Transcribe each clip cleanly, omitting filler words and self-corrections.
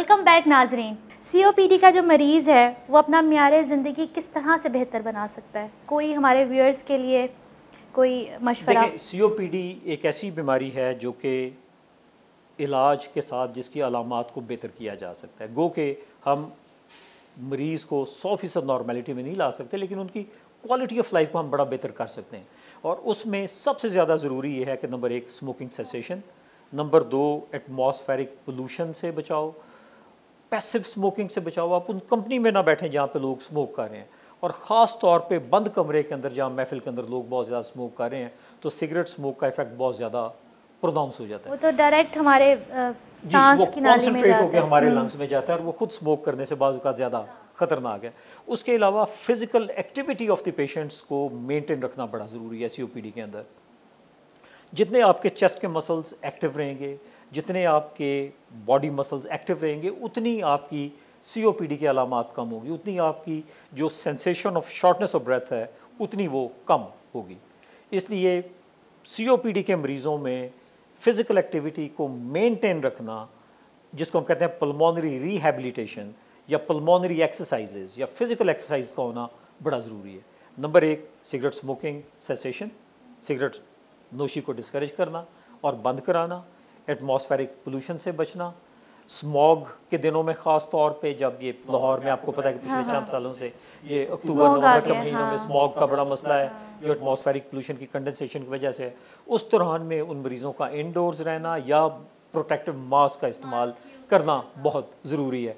Welcome back नाजरीन। COPD का जो मरीज़ है वो अपना म्यार ज़िंदगी किस तरह से बेहतर बना सकता है, कोई हमारे व्यूअर्स के लिए कोई मशवरा? देखिए, सीओपीडी एक ऐसी बीमारी है जो कि इलाज के साथ जिसकी अलामात को बेहतर किया जा सकता है। गो कि हम मरीज़ को 100% नॉर्मेलिटी में नहीं ला सकते, लेकिन उनकी क्वालिटी ऑफ लाइफ को हम बड़ा बेहतर कर सकते हैं। और उसमें सबसे ज़्यादा ज़रूरी ये है कि number 1 smoking cessation, number 2 atmospheric pollution से बचाओ, पैसिव स्मोकिंग से बचाओ। आप उन कंपनी में ना बैठें जहाँ पे लोग स्मोक कर रहे हैं, और ख़ास तौर पे बंद कमरे के अंदर जहाँ महफिल के अंदर लोग बहुत ज़्यादा स्मोक कर रहे हैं, तो सिगरेट स्मोक का इफेक्ट बहुत ज़्यादा प्रोनाउंस हो जाता है। वो तो डायरेक्ट हमारे जी, सांस वो की नाली में कॉन्सेंट्रेट जाता होकर है। हमारे लंग्स में जाता है, और वो खुद स्मोक करने से बाज़ का ज़्यादा ख़तरनाक है। उसके अलावा physical activity of the patients को मेंटेन रखना बड़ा ज़रूरी है सीओपीडी के अंदर। जितने आपके चेस्ट के मसल्स एक्टिव रहेंगे, जितने आपके बॉडी मसल्स एक्टिव रहेंगे, उतनी आपकी सीओपीडी की अलामात कम होगी, उतनी आपकी जो sensation of shortness of breath है उतनी वो कम होगी। इसलिए सीओपीडी के मरीज़ों में फ़िज़िकल एक्टिविटी को मेंटेन रखना, जिसको हम कहते हैं पल्मोनरी रिहैबिलिटेशन या पल्मोनरी एक्सरसाइजेज या फिज़िकल एक्सरसाइज का होना बड़ा ज़रूरी है। Number 1 cigarette smoking cessation, cigarette नोशी को डिस्करेज करना और बंद कराना, एटमॉस्फेरिक पोल्यूशन से बचना। स्मॉग के दिनों में ख़ास तौर पे, जब ये लाहौर में आपको पता है कि पिछले चंद सालों से ये अक्टूबर नवंबर के महीनों में स्मॉग का बड़ा मसला है, जो एटमॉस्फेरिक पोल्यूशन की कंडेंसेशन की वजह से है। उस दौरान में उन मरीज़ों का इंडोर्स रहना या प्रोटेक्टिव मास्क का इस्तेमाल करना बहुत ज़रूरी है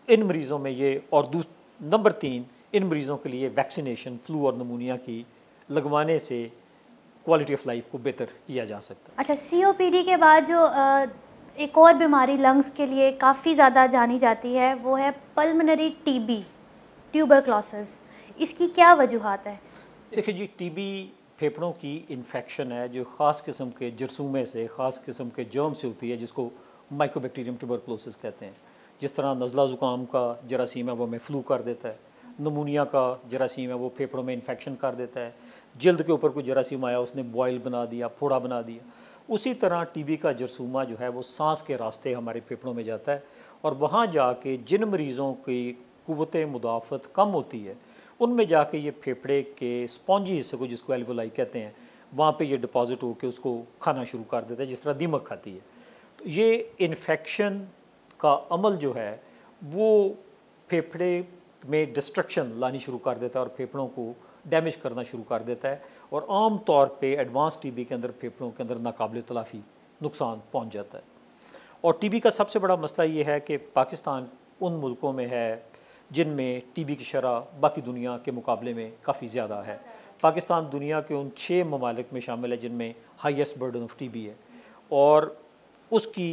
इन मरीज़ों में ये। और नंबर 3, इन मरीज़ों के लिए वैक्सीनेशन फ्लू और नमूनिया की लगवाने से क्वालिटी ऑफ लाइफ को बेहतर किया जा सकता है। अच्छा, सीओपीडी के बाद जो एक और बीमारी लंग्स के लिए काफ़ी ज़्यादा जानी जाती है वो है पल्मोनरी टीबी, ट्यूबरक्लोसिस। इसकी क्या वजूहात है? देखिए जी, टीबी फेफड़ों की इन्फेक्शन है जो ख़ास किस्म के जरसूमे से, ख़ास किस्म के जर्म से होती है, जिसको माइकोबैक्टीरियम ट्यूबरक्लोसिस कहते हैं। जिस तरह नज़ला ज़ुकाम का जरासीम है वो हमें फ्लू कर देता है, नमूनिया का जरासीम है वो फेफड़ों में इन्फेक्शन कर देता है, जल्द के ऊपर कोई जरासीम आया उसने बॉयल बना दिया, फोड़ा बना दिया। उसी तरह टीबी का जरसूमा जो है वो सांस के रास्ते हमारे फेफड़ों में जाता है, और वहाँ जाके जिन मरीज़ों की कुव्वत मुदाफ़त कम होती है उनमें जाके ये फेफड़े के स्पॉन्जी हिस्से को, जिसको एल्वोलाई कहते हैं, वहाँ पे ये डिपॉजिट होकर उसको खाना शुरू कर देता है, जिस तरह दीमक खाती है। तो ये इन्फेक्शन का अमल जो है वो फेफड़े में डिस्ट्रक्शन लानी शुरू कर देता है और फेफड़ों को डैमेज करना शुरू कर देता है, और आम तौर पे एडवांस टीबी के अंदर फेफड़ों के अंदर नाकाबिल तलाफ़ी नुकसान पहुंच जाता है। और टीबी का सबसे बड़ा मसला ये है कि पाकिस्तान उन मुल्कों में है जिनमें टीबी की शरह बाकी दुनिया के मुकाबले में काफ़ी ज़्यादा है। पाकिस्तान दुनिया के उन 6 ममालिक में शामिल है जिनमें हाईएस्ट बर्डन ऑफ टीबी है, और उसकी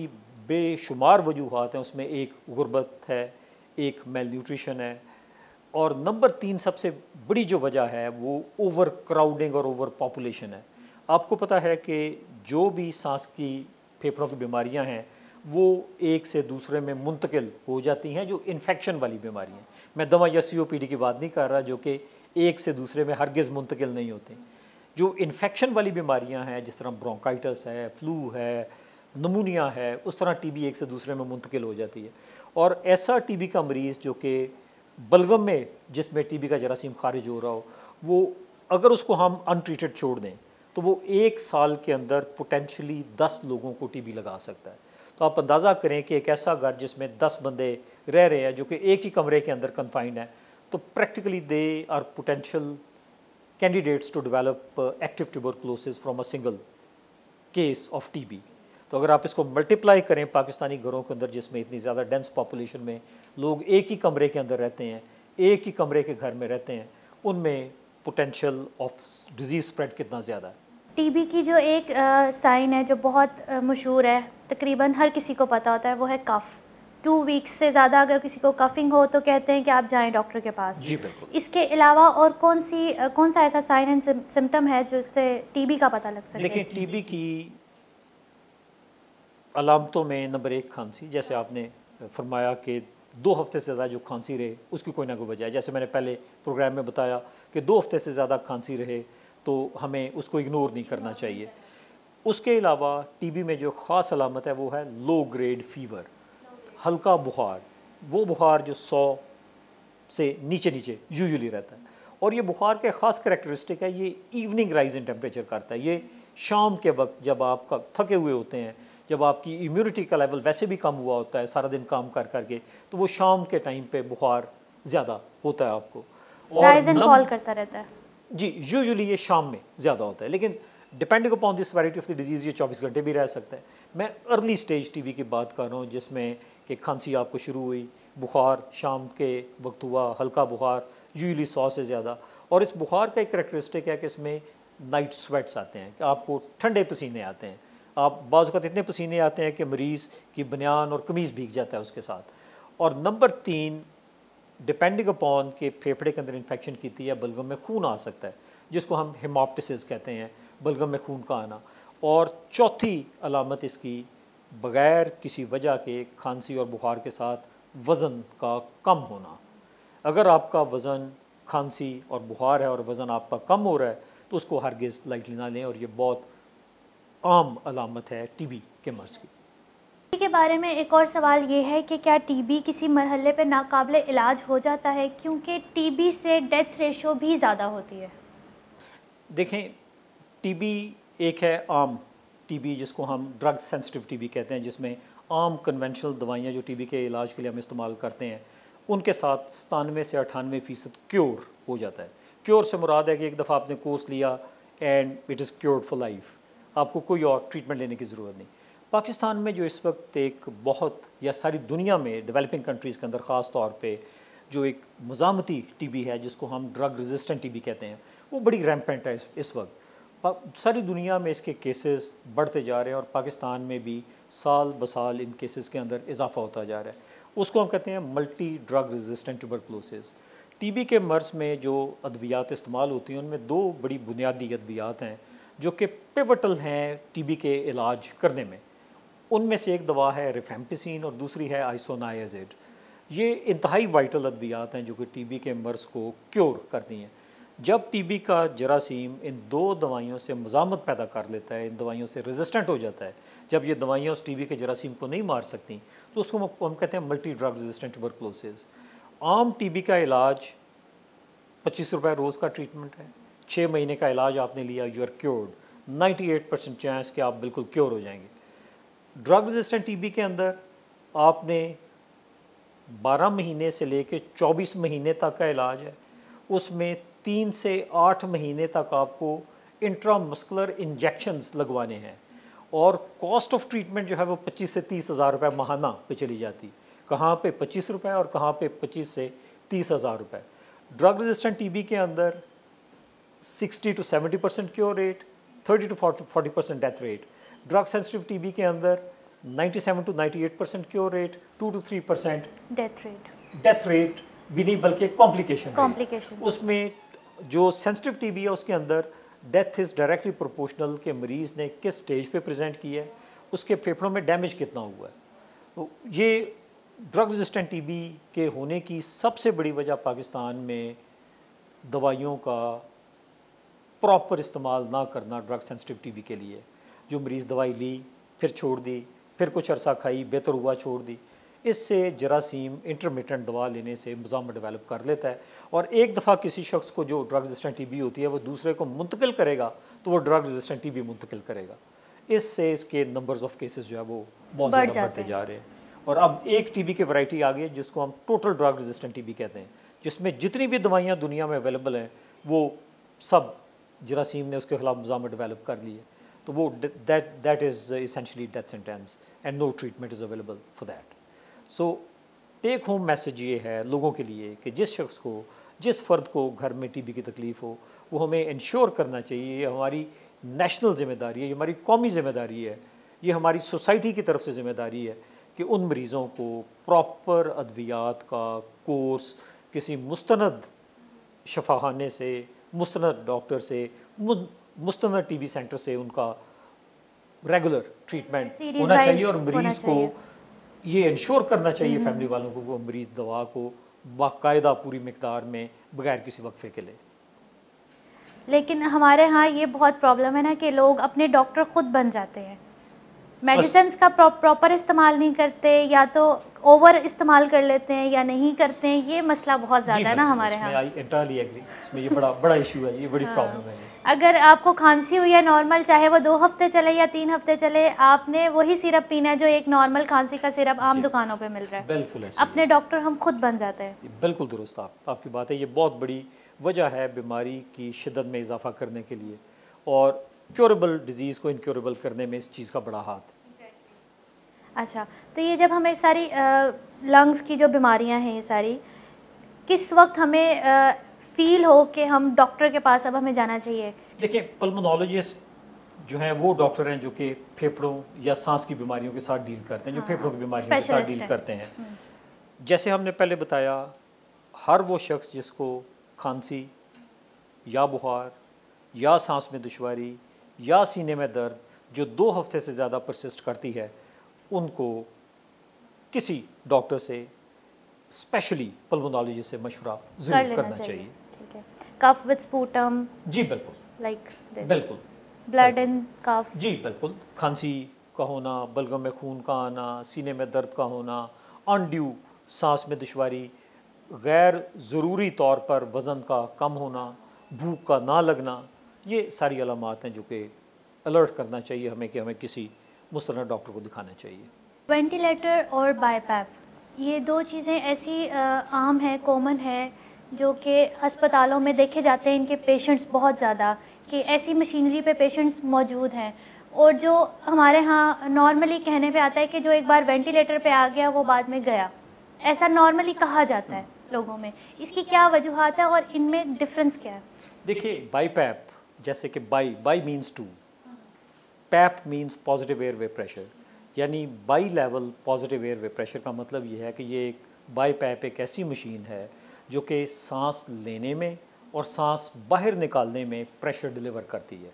बेशुमार वजूहात हैं। उसमें एक गुर्बत है, एक मेल न्यूट्रिशन है, और नंबर 3 सबसे बड़ी जो वजह है वो ओवर क्राउडिंग और ओवर पॉपुलेशन है। आपको पता है कि जो भी सांस की फेफड़ों की बीमारियां हैं वो एक से दूसरे में मुंतकिल हो जाती हैं, जो इन्फेक्शन वाली बीमारियां हैं। मैं दमा या सीओपीडी की बात नहीं कर रहा, जो कि एक से दूसरे में हरगिज़ मुंतकिल नहीं होती। जो इन्फेक्शन वाली बीमारियां हैं, जिस तरह ब्रोंकाइटिस है, फ्लू है, नमूनिया है, उस तरह टीबी एक से दूसरे में मुंतकिल हो जाती है। और ऐसा टीबी का मरीज़ जो कि बलगम में जिसमें टीबी का जरासीम खारिज हो रहा हो, वो अगर उसको हम अनट्रीटेड छोड़ दें तो वो 1 साल के अंदर पोटेंशली 10 लोगों को टीबी लगा सकता है। तो आप अंदाज़ा करें कि एक ऐसा घर जिसमें 10 बंदे रह रहे हैं जो कि एक ही कमरे के अंदर कन्फाइंड है, तो practically they are potential candidates to develop active tuberculosis from a single case of TB. तो अगर आप इसको मल्टीप्लाई करें पाकिस्तानी घरों के अंदर जिसमें इतनी ज़्यादा डेंस पॉपुलेशन में लोग एक ही कमरे के अंदर रहते हैं, एक ही कमरे के घर में रहते हैं, उनमें पोटेंशियल ऑफ डिजीज़ स्प्रेड कितना ज़्यादा है। टीबी की जो एक साइन है जो बहुत मशहूर है, तकरीबन हर किसी को पता होता है, वो है कफ़। 2 वीक्स से ज़्यादा अगर किसी को कफिंग हो तो कहते हैं कि आप जाएं डॉक्टर के पास। जी बिल्कुल। इसके अलावा और कौन सा ऐसा साइन एंड सिम्टम है जिससे टीबी का पता लग सके? देखिए, टीबी की अलामतों में नंबर 1 खांसी, जैसे आपने फरमाया कि 2 हफ्ते से ज़्यादा जो खांसी रहे उसकी कोई ना कोई वजह है। जैसे मैंने पहले प्रोग्राम में बताया कि 2 हफ्ते से ज़्यादा खांसी रहे तो हमें उसको इग्नोर नहीं करना चाहिए। उसके अलावा टीबी में जो ख़ास अलामत है वो है लो ग्रेड फीवर, हल्का बुखार, वो बुखार जो 100 से नीचे नीचे यूजुअली रहता है, और ये बुखार का ख़ास करैक्टरिस्टिक है, ये इवनिंग राइज इन टेम्परेचर करता है। ये शाम के वक्त जब आप थके हुए होते हैं, जब आपकी इम्यूनिटी का लेवल वैसे भी कम हुआ होता है सारा दिन काम कर करके, तो वो शाम के टाइम पे बुखार ज़्यादा होता है आपको, और राइज एंड फॉल करता रहता है। जी, यूजुअली ये शाम में ज़्यादा होता है, लेकिन depending upon the severity of the disease ये 24 घंटे भी रह सकता है। मैं अर्ली स्टेज टीबी की बात कर रहा हूँ, जिसमें कि खांसी आपको शुरू हुई, बुखार शाम के वक्त हुआ, हल्का बुखार यूजुअली 100 से ज़्यादा, और इस बुखार का एक करैक्टरिस्टिक है कि इसमें नाइट स्वेट्स आते हैं, कि आपको ठंडे पसीने आते हैं, आप बाज़ वक़्त इतने पसीने आते हैं कि मरीज़ की बनियान और कमीज़ भीग जाता है उसके साथ। और नंबर 3, डिपेंडिंग अपॉन के फेफड़े के अंदर इन्फेक्शन की थी या बलगम में खून आ सकता है, जिसको हम हेमोप्टिसिस कहते हैं, बलगम में खून का आना। और चौथी अलामत इसकी बग़ैर किसी वजह के खांसी और बुखार के साथ वज़न का कम होना। अगर आपका वज़न खांसी और बुखार है और वज़न आपका कम हो रहा है तो उसको हरगिज़ लाइटली ना लें, और ये बहुत आम अलामत है टीबी के मर्ज़ की। टीबी के बारे में एक और सवाल ये है कि क्या टीबी किसी मरहले पे नाकाबिले इलाज हो जाता है, क्योंकि टीबी से डेथ रेशो भी ज़्यादा होती है। देखें, टीबी एक है आम टीबी, जिसको हम ड्रग सेंसिटिव टीबी कहते हैं, जिसमें आम कन्वेंशनल दवाइयाँ जो टीबी के इलाज के लिए हम इस्तेमाल करते हैं उनके साथ 97 से 98% क्योर हो जाता है। क्योर से मुराद है कि एक दफ़ा आपने कोर्स लिया and it is cured for life, आपको कोई और ट्रीटमेंट लेने की ज़रूरत नहीं। पाकिस्तान में जो इस वक्त एक बहुत, या सारी दुनिया में डेवलपिंग कंट्रीज़ के अंदर ख़ास तौर पे जो एक मज़ामती टीबी है, जिसको हम ड्रग रेजिस्टेंट टीबी कहते हैं, वो बड़ी रैम्पेंट है इस वक्त। सारी दुनिया में इसके केसेस बढ़ते जा रहे हैं और पाकिस्तान में भी साल ब साल इन केसेस के अंदर इजाफा होता जा रहा है। उसको हम कहते हैं multi drug resistant tuberculosis. TB के मर्ज़ में जो अद्वियात इस्तेमाल होती हैं उनमें 2 बड़ी बुनियादी अद्वियात हैं जो कि पिवटल हैं टीबी के इलाज करने में। उनमें से एक दवा है रिफेम्पिसिन और दूसरी है आइसोनायाज़िड। ये इंतहाई वाइटल अद्वियात हैं जो कि टीबी के मर्ज़ को क्योर करती हैं। जब टीबी का जरासीम इन 2 दवाइयों से मज़ामत पैदा कर लेता है, इन दवाइयों से रेजिस्टेंट हो जाता है, जब ये दवाइयाँ उस टीबी के जरासीम को नहीं मार सकती, तो उसको हम कहते हैं मल्टी ड्रग रेजिस्टेंट ट्यूबरकुलोसिस। आम टीबी का इलाज 25 रुपये रोज़ का ट्रीटमेंट है, 6 महीने का इलाज आपने लिया, यू आर क्योर्ड, 98% चांस कि आप बिल्कुल क्योर हो जाएंगे। ड्रग रेजिस्टेंट टीबी के अंदर आपने 12 महीने से लेके 24 महीने तक का इलाज है, उसमें 3 से 8 महीने तक आपको इंट्रामस्कुलर इंजेक्शंस लगवाने हैं, और कॉस्ट ऑफ ट्रीटमेंट जो है वो 25 से 30 हज़ार रुपये माहाना पे चली जाती। कहाँ पे 25 रुपये और कहाँ पे 25 से 30 हज़ार रुपये। ड्रग रेजिस्टेंट टीबी के अंदर 60 to 70% cure rate, 30 to 40% death rate. Drug sensitive TB के अंदर 97 to 98% cure rate, 2 to 3% death rate भी नहीं बल्कि कॉम्प्लिकेशन। उसमें जो सेंसिटिव टीबी है उसके अंदर डेथ इज़ डायरेक्टली प्रोपोर्शनल के मरीज़ ने किस स्टेज पे प्रेजेंट किया है, उसके फेफड़ों में डैमेज कितना हुआ है। तो ये ड्रग रेजिस्टेंट टीबी के होने की सबसे बड़ी वजह पाकिस्तान में दवाइयों का प्रॉपर इस्तेमाल ना करना ड्रग सेंसिटिव टीबी के लिए। जो मरीज़ दवाई ली फिर छोड़ दी, फिर कुछ अरसा खाई, बेहतर हुआ, छोड़ दी, इससे जरासीम इंटरमिटेंट दवा लेने से मुजामत डेवलप कर लेता है, और एक दफ़ा किसी शख्स को जो ड्रग रेजिस्टेंट टीबी होती है वो दूसरे को मुंतकिल करेगा तो वो ड्रग रेजिस्टेंट टीबी मुंतकिल करेगा। इससे इसके नंबर्स ऑफ केसेस जो है वो बहुत ज़्यादा बढ़ते जा रहे हैं। और अब एक टीबी की वैरायटी आ गई है जिसको हम टोटल ड्रग रेजिस्टेंट टीबी कहते हैं, जिसमें जितनी भी दवाइयाँ दुनिया में अवेलेबल हैं वो सब जरासीम ने उसके खिलाफ मुजामत डेवलप कर ली है। तो वो that is essentially death sentence and no treatment is available for that. So take home message ये है लोगों के लिए कि जिस शख्स को, जिस फ़र्द को घर में टीबी की तकलीफ़ हो, वो हमें इंश्योर करना चाहिए, ये हमारी नेशनल ज़िम्मेदारी है, ये हमारी कौमी ज़िम्मेदारी है, ये हमारी सोसाइटी की तरफ से ज़िम्मेदारी है कि उन मरीज़ों को प्रॉपर अद्वियात का कोर्स किसी मुस्तनद शफाखाने से, मुस्तनद डॉक्टर से, मुस्तनद टीबी सेंटर से उनका रेगुलर ट्रीटमेंट होना चाहिए, और मरीज़ को ये इंश्योर करना चाहिए फैमिली वालों को वो मरीज़ दवा को बाकायदा पूरी मिकदार में बगैर किसी वक्फे के ले। लेकिन हमारे यहाँ ये बहुत प्रॉब्लम है ना कि लोग अपने डॉक्टर खुद बन जाते हैं। मेडिसिन का प्रॉपर इस्तेमाल नहीं करते, या तो ओवर इस्तेमाल कर लेते हैं या नहीं करते हैं, ये मसला बहुत ज़्यादा है ना हमारे यहाँ। आई एंटायरली एग्री, इसमें ये बड़ा बड़ा इशू है, ये बड़ी प्रॉब्लम है। अगर आपको खांसी हुई है नॉर्मल, चाहे वो 2 हफ्ते चले या 3 हफ्ते चले, आपने वही सिरप पीना है जो एक नॉर्मल खांसी का सिरप आम दुकानों पे मिल रहा है। बिल्कुल अपने डॉक्टर हम खुद बन जाते हैं। बिल्कुल दुरुस्त आपकी बात है। ये बहुत बड़ी वजह है बीमारी की शिद्दत में इजाफा करने के लिए, और क्योरेबल डिजीज़ को इनक्योरेबल करने में इस चीज़ का बड़ा हाथ। अच्छा, तो ये जब हमें सारी लंग्स की जो बीमारियां हैं, ये सारी किस वक्त हमें फील हो कि हम डॉक्टर के पास अब हमें जाना चाहिए? देखिए, पल्मोनोलॉजिस्ट जो हैं वो डॉक्टर हैं जो कि फेफड़ों या सांस की बीमारियों के साथ डील करते हैं, जो फेफड़ों की बीमारियों के साथ डील करते हैं। जैसे हमने पहले बताया, हर वो शख्स जिसको खांसी या बुखार या सांस में दुश्वारी या सीने में दर्द जो 2 हफ्ते से ज़्यादा परसिस्ट करती है, उनको किसी डॉक्टर से, स्पेशली पल्मोनोलॉजिस्ट से मशवरा ज़रूर करना चाहिए। ठीक है। कफ विद स्पूटम? जी बिल्कुल, लाइक दिस। बिल्कुल। Blood in cough? जी बिल्कुल। खांसी का होना, बलगम में खून का आना, सीने में दर्द का होना, अनड्यू सांस में दुश्वारी, गैर ज़रूरी तौर पर वज़न का कम होना, भूख का ना लगना, ये सारी अलामात हैं जो कि अलर्ट करना चाहिए हमें कि हमें किसी मुस्तनद डॉक्टर को दिखाना चाहिए। वेंटिलेटर और बाईपैप, ये 2 चीज़ें ऐसी आम है, कॉमन है, जो कि अस्पतालों में देखे जाते हैं इनके पेशेंट्स बहुत ज़्यादा, कि ऐसी मशीनरी पे पेशेंट्स मौजूद हैं। और जो हमारे यहाँ नॉर्मली कहने पे आता है कि जो एक बार वेंटिलेटर पे आ गया वो बाद में गया, ऐसा नॉर्मली कहा जाता है लोगों में। इसकी क्या वजूहात है और इनमें डिफरेंस क्या है? देखिए, बाईपैप, जैसे कि bi means 2, PAP means positive airway pressure, यानी bi level positive airway pressure का मतलब ये है कि ये एक बाईपैप एक ऐसी मशीन है जो कि सांस लेने में और सांस बाहर निकालने में प्रेशर डिलीवर करती है।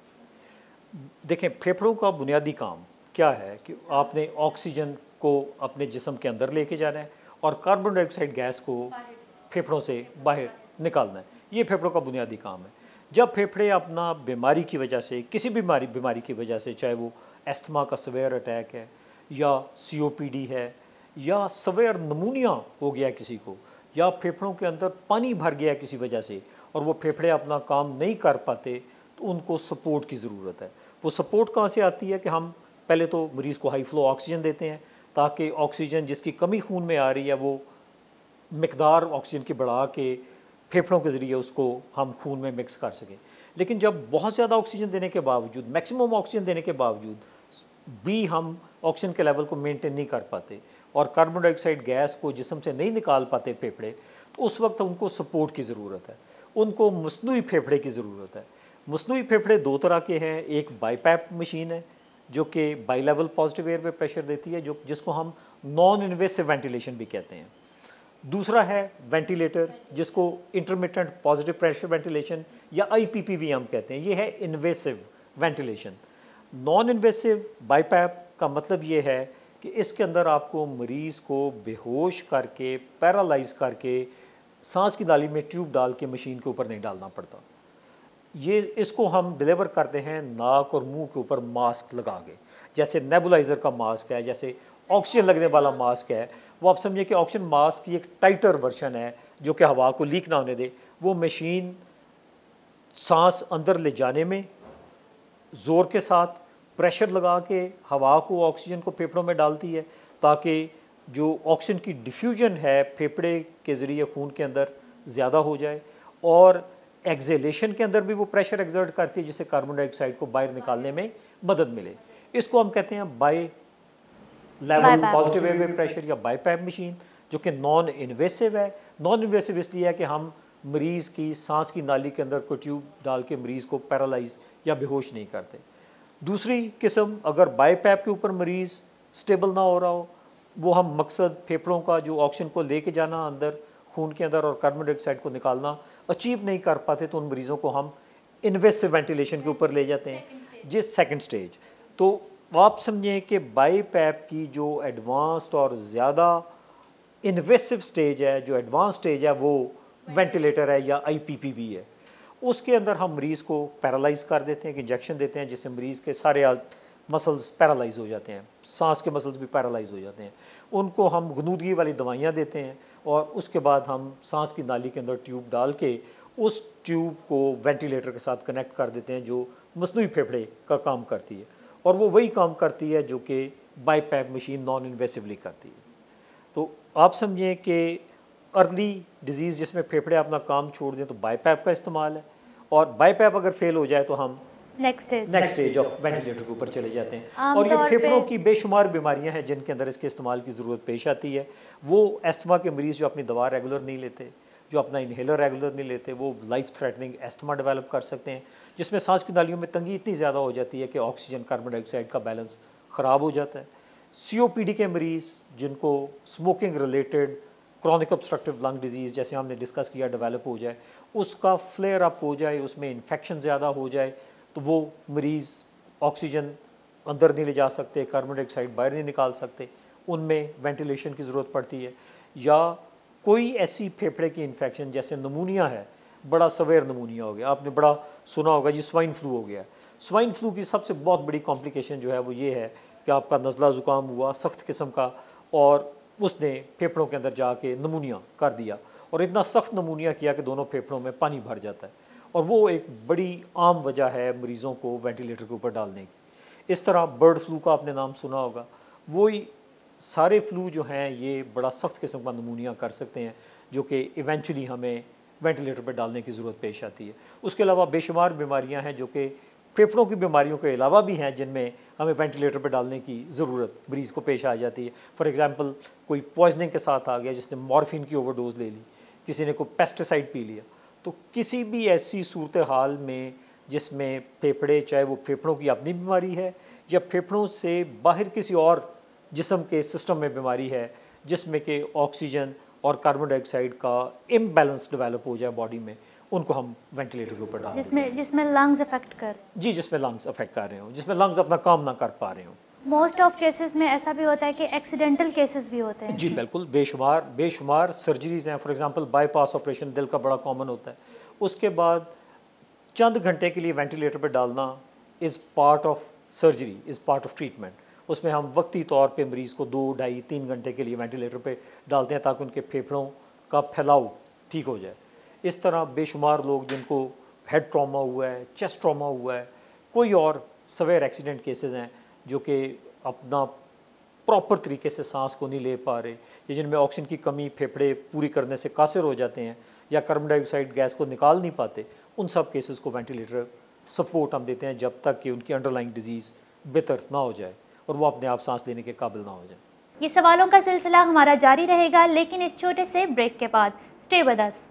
देखें, फेफड़ों का बुनियादी काम क्या है कि आपने ऑक्सीजन को अपने जिस्म के अंदर लेके जाना है और कार्बन डाइऑक्साइड गैस को फेफड़ों से बाहर निकालना है। ये फेफड़ों का बुनियादी काम है। जब फेफड़े अपना बीमारी की वजह से, किसी बीमारी की वजह से, चाहे वो एस्थमा का सवेयर अटैक है या COPD है या सवेयर नमूनिया हो गया किसी को, या फेफड़ों के अंदर पानी भर गया किसी वजह से और वो फेफड़े अपना काम नहीं कर पाते, तो उनको सपोर्ट की ज़रूरत है। वो सपोर्ट कहाँ से आती है कि हम पहले तो मरीज़ को हाई फ्लो ऑक्सीजन देते हैं ताकि ऑक्सीजन जिसकी कमी खून में आ रही है वो मिकदार ऑक्सीजन की बढ़ा के फेफड़ों के ज़रिए उसको हम खून में मिक्स कर सकें। लेकिन जब बहुत ज़्यादा ऑक्सीजन देने के बावजूद, मैक्सिमम ऑक्सीजन देने के बावजूद भी हम ऑक्सीजन के लेवल को मेंटेन नहीं कर पाते और कार्बन डाइऑक्साइड गैस को जिस्म से नहीं निकाल पाते फेफड़े, तो उस वक्त उनको सपोर्ट की ज़रूरत है, उनको मसनूई फेफड़े की ज़रूरत है। मसनूई फेफड़े 2 तरह के हैं। एक बाईपैप मशीन है जो कि by level positive airway pressure देती है, जिसको हम नॉन इन्वेसिव वेंटिलेशन भी कहते हैं। दूसरा है वेंटिलेटर, जिसको इंटरमिटेंट पॉजिटिव प्रेशर वेंटिलेशन या IPPV हम कहते हैं। ये है invasive ventilation. Non invasive BiPAP का मतलब ये है कि इसके अंदर आपको मरीज़ को बेहोश करके, पैरालाइज करके, सांस की नाली में ट्यूब डाल के मशीन के ऊपर नहीं डालना पड़ता। ये इसको हम डिलीवर करते हैं नाक और मुंह के ऊपर मास्क लगा के, जैसे नेबुलाइज़र का मास्क है, जैसे ऑक्सीजन लगने वाला मास्क है। वो आप समझिए कि ऑक्सीजन मास्क की एक टाइटर वर्जन है जो कि हवा को लीक ना होने दे। वो मशीन सांस अंदर ले जाने में ज़ोर के साथ प्रेशर लगा के हवा को, ऑक्सीजन को फेफड़ों में डालती है ताकि जो ऑक्सीजन की डिफ्यूजन है फेफड़े के ज़रिए खून के अंदर ज़्यादा हो जाए, और एक्सेलेशन के अंदर भी वो प्रेशर एक्सर्ट करती है जिससे कार्बन डाइऑक्साइड को बाहर निकालने में मदद मिले। इसको हम कहते हैं by level positive airway pressure या बाईपैप मशीन, जो कि नॉन इन्वेसिव है। नॉन इन्वेसिव इसलिए है कि हम मरीज़ की सांस की नाली के अंदर कोई ट्यूब डाल के मरीज़ को पैरालाइज या बेहोश नहीं करते। दूसरी किस्म, अगर बाईपैप के ऊपर मरीज़ स्टेबल ना हो रहा हो, वो हम मकसद फेफड़ों का जो ऑक्सीजन को लेके जाना अंदर खून के अंदर और कार्बन डाइऑक्साइड को निकालना अचीव नहीं कर पाते, तो उन मरीज़ों को हम इन्वेसिव वेंटिलेशन के ऊपर ले जाते हैं, ये सेकंड स्टेज। तो आप समझें कि बाईपैप की जो एडवांस्ड और ज़्यादा इन्वेसिव स्टेज है, जो एडवांस स्टेज है, वो वेंटिलेटर है या IPPV है। उसके अंदर हम मरीज़ को पैरालाइज कर देते हैं, इंजेक्शन देते हैं जिससे मरीज़ के सारे मसल्स पैरालाइज हो जाते हैं, सांस के मसल्स भी पैरालाइज हो जाते हैं, उनको हम गनूदगी वाली दवाइयाँ देते हैं और उसके बाद हम सांस की नाली के अंदर ट्यूब डाल के उस ट्यूब को वेंटिलेटर के साथ कनेक्ट कर देते हैं जो मसनूई फेफड़े का काम करती है, और वो वही काम करती है जो कि बाईपैप मशीन नॉन इन्वेसिवली करती है। तो आप समझें कि अर्ली डिजीज़ जिसमें फेफड़े अपना काम छोड़ दें तो बाईपैप का इस्तेमाल है, और बाईपैप अगर फेल हो जाए तो हम नेक्स्ट स्टेज ऑफ वेंटिलेटर के ऊपर चले जाते हैं। आम और ये तौर फेफड़ों पे की बेशुमार बीमारियां हैं जिनके अंदर इसके इस्तेमाल की ज़रूरत पेश आती है। वो एस्थमा के मरीज़ जो अपनी दवा रेगुलर नहीं लेते, जो अपना इन्हेलर रेगुलर नहीं लेते, वो लाइफ थ्रेटनिंग एस्थमा डेवलप कर सकते हैं, जिसमें सांस की नालियों में तंगी इतनी ज़्यादा हो जाती है कि ऑक्सीजन कार्बन डाइऑक्साइड का बैलेंस ख़राब हो जाता है। COPD के मरीज़ जिनको smoking related chronic obstructive lung disease जैसे हमने डिस्कस किया डेवलप हो जाए, उसका फ्लेयर अप हो जाए, उसमें इन्फेक्शन ज़्यादा हो जाए, तो वो मरीज़ ऑक्सीजन अंदर नहीं ले जा सकते, कार्बन डाइऑक्साइड बाहर नहीं निकाल सकते, उनमें वेंटिलेशन की ज़रूरत पड़ती है। या कोई ऐसी फेफड़े की इन्फेक्शन जैसे नमूनिया है, बड़ा सवेयर नमूनिया हो गया, आपने बड़ा सुना होगा जी स्वाइन फ्लू हो गया। स्वाइन फ्लू की सबसे बहुत बड़ी कॉम्प्लिकेशन जो है वो ये है कि आपका नज़ला ज़ुकाम हुआ सख्त किस्म का, और उसने फेफड़ों के अंदर जाके नमूनिया कर दिया, और इतना सख्त नमूनिया किया कि दोनों फेफड़ों में पानी भर जाता है, और वो एक बड़ी आम वजह है मरीज़ों को वेंटिलेटर के ऊपर डालने की। इस तरह बर्ड फ्लू का आपने नाम सुना होगा, वही सारे फ्लू जो हैं ये बड़ा सख्त किस्म का नमूनिया कर सकते हैं जो कि इवेंचुअली हमें वेंटिलेटर पर डालने की ज़रूरत पेश आती है। उसके अलावा बेशुमार बीमारियां हैं जो कि फेफड़ों की बीमारियों के अलावा भी हैं जिनमें हमें वेंटिलेटर पर डालने की ज़रूरत मरीज़ को पेश आ जाती है। फॉर एग्ज़ाम्पल कोई पॉइजनिंग के साथ आ गया, जिसने मॉर्फिन की ओवरडोज ले ली, किसी ने कोई पेस्टिसाइड पी लिया, तो किसी भी ऐसी सूरत हाल में जिसमें फेफड़े, चाहे वो फेफड़ों की अपनी बीमारी है या फेफड़ों से बाहर किसी और जिस्म के सिस्टम में बीमारी है जिसमें कि ऑक्सीजन और कार्बन डाइऑक्साइड का इम्बैलेंस डेवलप हो जाए बॉडी में, उनको हम वेंटिलेटर के ऊपर डालते हैं। जिसमें लंग्स अफेक्ट कर जी, जिसमें लंग्स अफेक्ट कर रहे हो, जिसमें लंग्स अपना काम ना कर पा रहे हो। मोस्ट ऑफ केसेस में ऐसा भी होता है कि एक्सीडेंटल केसेस भी होते हैं। जी बिल्कुल, बेशुमार सर्जरीज़ हैं। फॉर एग्जांपल बाईपास ऑपरेशन दिल का बड़ा कॉमन होता है, उसके बाद चंद घंटे के लिए वेंटिलेटर पर डालना is part of surgery, is part of treatment. उसमें हम वक्ती तौर पे मरीज़ को 2, ढाई, 3 घंटे के लिए वेंटिलेटर पे डालते हैं ताकि उनके फेफड़ों का फैलाव ठीक हो जाए। इस तरह बेशुमार लोग जिनको हेड ट्रॉमा हुआ है, चेस्ट ट्रॉमा हुआ है, कोई और सवेयर एक्सीडेंट केसेस हैं जो कि अपना प्रॉपर तरीके से सांस को नहीं ले पा रहे, या जिनमें ऑक्सीजन की कमी फेफड़े पूरी करने से कासिर हो जाते हैं, या कार्बन डाइऑक्साइड गैस को निकाल नहीं पाते, उन सब केसेस को वेंटिलेटर सपोर्ट हम देते हैं जब तक कि उनकी अंडरलाइंग डिजीज़ बेहतर ना हो जाए और वो अपने आप सांस लेने के काबिल ना हो जाए। ये सवालों का सिलसिला हमारा जारी रहेगा, लेकिन इस छोटे से ब्रेक के बाद। Stay with us.